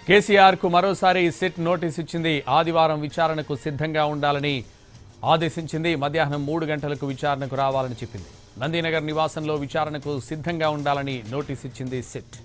కేసీఆర్ కు మరోసారి SIT notice ఇచ్చింది. ఆదివారం విచారణకు సిద్ధంగా ఉండాలని ఆదేశించింది. మధ్యాహ్నం 3 గంటలకు విచారణకు రావాలని చెప్పింది. నందినగర్ నివాసంలో విచారణకు సిద్ధంగా ఉండాలని నోటీస్ ఇచ్చింది సిట్.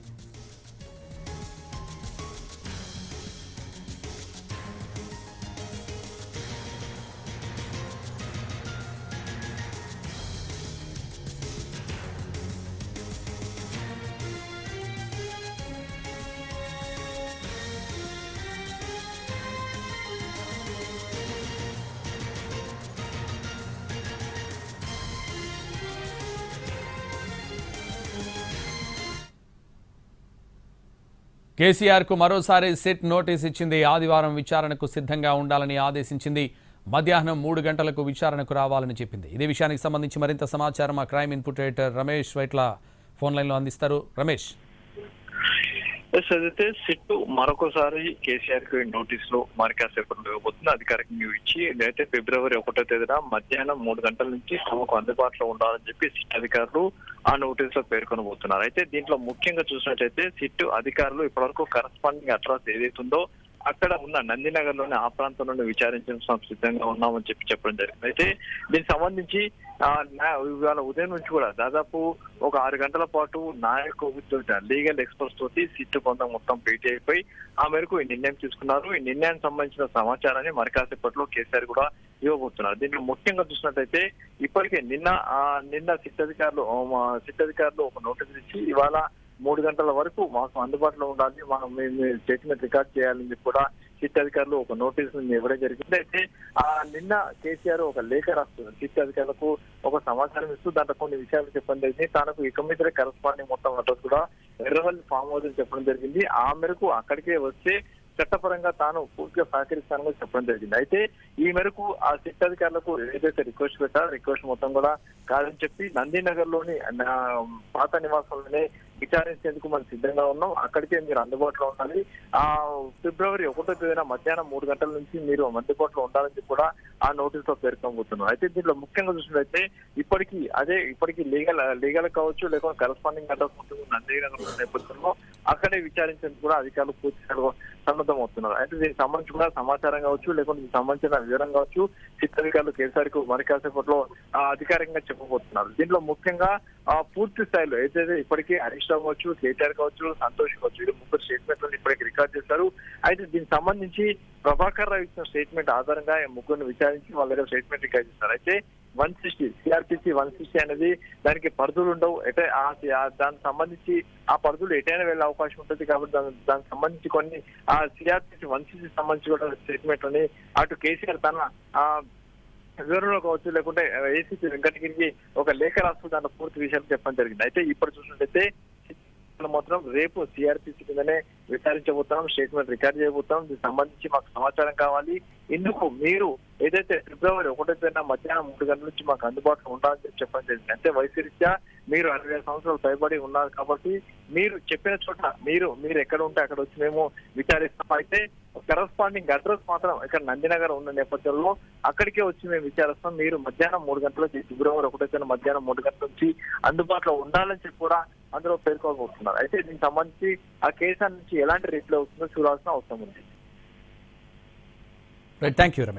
కేసీఆర్ కు మరోసారి సిట్ నోటీస్ ఇచ్చింది. ఆదివారం విచారణకు సిద్ధంగా ఉండాలని ఆదేశించింది. మధ్యాహ్నం 3 గంటలకు విచారణకు రావాలని చెప్పింది. ఇదే విషయానికి సంబంధించి మరింత సమాచారం మా crime input editor Ramesh Vaitla phone లైన్లో అందిస్తారు. రమేష్, అయితే సిట్ మరొకసారి కేసీఆర్ కి నోటీసులు మరి కాసేపట్లో ఇవ్వబోతుంది. అధికారికంగా ఇచ్చి అయితే ఫిబ్రవరి 1వ తేదీన మధ్యాహ్నం 3 గంటల నుంచి తమకు అందుబాటులో ఉండాలని చెప్పి సిట్ అధికారులు ఆ నోటీస్ లో పేర్కొనబోతున్నారు. అయితే దీంట్లో ముఖ్యంగా చూసినట్టయితే సిట్ అధికారులు ఇప్పటివరకు కరస్పాండింగ్ అడ్రస్ ఏదైతుందో అక్కడ ఉన్న నందినగర్ లోని ఆ ప్రాంతంలోనే విచారించడం సిద్ధంగా ఉన్నామని చెప్పడం జరిగింది. అయితే దీనికి సంబంధించి ఇవాళ ఉదయం నుంచి కూడా దాదాపు ఒక 6 గంటల పాటు లీగల్ ఎక్స్పర్ట్స్ తోటి సిట్ బృందం మొత్తం భేటీ అయిపోయి ఆ మేరకు ఈ నిర్ణయం తీసుకున్నారు. ఈ నిర్ణయానికి సంబంధించిన సమాచారాన్ని మరి కాసేపట్లో కేసీఆర్ కూడా ఇవ్వబోతున్నారు. దీంట్లో ముఖ్యంగా చూసినట్టయితే ఇప్పటికే నిన్న సిట్ అధికారులు ఒక నోటీస్ ఇచ్చి ఇవాళ 3 గంటల వరకు మాకు అందుబాటులో ఉండాలి, మేము స్టేట్మెంట్ రికార్డ్ చేయాలని కూడా సిట్ అధికారులు ఒక నోటీస్ ఇవ్వడం జరిగింది. అయితే నిన్న కేసీఆర్ ఒక లేఖ రాస్తున్నారు సిట్ అధికారులకు ఒక సమాచారం ఇస్తూ దాంట్లో కొన్ని విషయాలు చెప్పడం జరిగింది. తనకు ఇక మీద కరస్పాండింగ్ మొత్తం అడ్రస్ కూడా ఎర్రవల్లి ఫామ్ హౌస్ చెప్పడం జరిగింది. ఆ మేరకు అక్కడికే వస్తే చట్టపరంగా తాను పూర్తిగా సహకరిస్తానని చెప్పడం జరిగింది. అయితే ఈ మేరకు ఆ సిట్ అధికారులకు ఏదైతే రిక్వెస్ట్ పెట్టారో రిక్వెస్ట్ మొత్తం కూడా కాదని చెప్పి నందినగర్ లోని పాత నివాసంలోనే విచారించేందుకు మనం సిద్ధంగా ఉన్నాం, అక్కడికే మీరు అందుబాటులో ఉండాలి, ఫిబ్రవరి 1వ తేదీన మధ్యాహ్నం 3 గంటల నుంచి మీరు అందుబాటులో ఉండాలని కూడా ఆ నోటీస్ లో పేర్కొనబోతున్నారు. అయితే దీంట్లో ముఖ్యంగా చూసినట్లయితే ఇప్పటికీ లీగల్ కావచ్చు లేకపోతే కరస్పాండింగ్ అడ్రస్ ఉంటుంది నందినగర్ నేపథ్యంలో అక్కడే విచారించేందుకు కూడా అధికారులు పూర్తిగా సన్నద్ధం అవుతున్నారు. అయితే దీనికి సంబంధించి కూడా సమాచారం కావచ్చు లేకుంటే దీనికి సంబంధించిన వివరం కావచ్చు సిట్ అధికారులు కేసీఆర్ కు మరి కాసేపట్లో అధికారికంగా చెప్పబోతున్నారు. దీంట్లో ముఖ్యంగా పూర్తి స్థాయిలో ఏదైతే ఇప్పటికీ హరీష్ రావు కావచ్చు, కేటీఆర్ కావచ్చు, సంతోష్ కావచ్చు, ఇది 3 స్టేట్మెంట్లను ఇప్పటికీ రికార్డ్ చేశారు. అయితే దీనికి సంబంధించి ప్రభాకర్ రావు ఇచ్చిన స్టేట్మెంట్ ఆధారంగా 3 విచారించి వాళ్ళ దగ్గర స్టేట్మెంట్ రికార్డ్ చేస్తారు. అయితే 160 సిఆర్పిసి 160 అనేది దానికి పరిధులు ఉండవు, దానికి సంబంధించి ఆ పరిధులు ఎటైనా వెళ్ళే అవకాశం ఉంటుంది. కాబట్టి దానికి సంబంధించి కొన్ని ఆ సిఆర్పిసి 160 సంబంధించి కూడా స్టేట్మెంట్ అని అటు కేసీఆర్ తన వివరణలో కావచ్చు లేకుంటే ఏసీపీ వెంకటగిరికి ఒక లేఖ రాస్తూ దాంట్లో పూర్తి విషయాలు చెప్పడం జరిగింది. అయితే ఇప్పుడు చూసినట్టయితే మాత్రం రేపు సిఆర్పిసి కిందనే విచారించబోతున్నాం, స్టేట్మెంట్ రికార్డ్ చేయబోతున్నాం, దీనికి సంబంధించి మాకు సమాచారం కావాలి, ఇందుకు మీరు ఏదైతే ఫిబ్రవరి 1వ తేదీన మధ్యాహ్నం 3 గంటల నుంచి మాకు అందుబాటులో ఉండాలని చెప్పడం జరిగింది. అంటే వయసు రీత్యా మీరు 60 సంవత్సరాలు పైబడి ఉన్నారు కాబట్టి మీరు చెప్పిన చోట మీరు ఎక్కడ ఉంటే అక్కడ వచ్చి మేము విచారిస్తాం. అయితే కరస్పాండింగ్ అడ్రస్ మాత్రం ఇక్కడ నందినగర్ ఉన్న నేపథ్యంలో అక్కడికే వచ్చి మేము విచారిస్తాం, మీరు మధ్యాహ్నం 3 గంటల నుంచి ఫిబ్రవరి 1వ తేదీన మధ్యాహ్నం 3 గంటల నుంచి అందుబాటులో ఉండాలని చెప్పి కూడా అందులో పేర్కొనబోతున్నారు. అయితే దీనికి సంబంధించి ఆ కేసు నుంచి ఎలాంటి రిప్లై అవుతుందో చూడాల్సిన అవసరం ఉంది. Thank you Ramesh.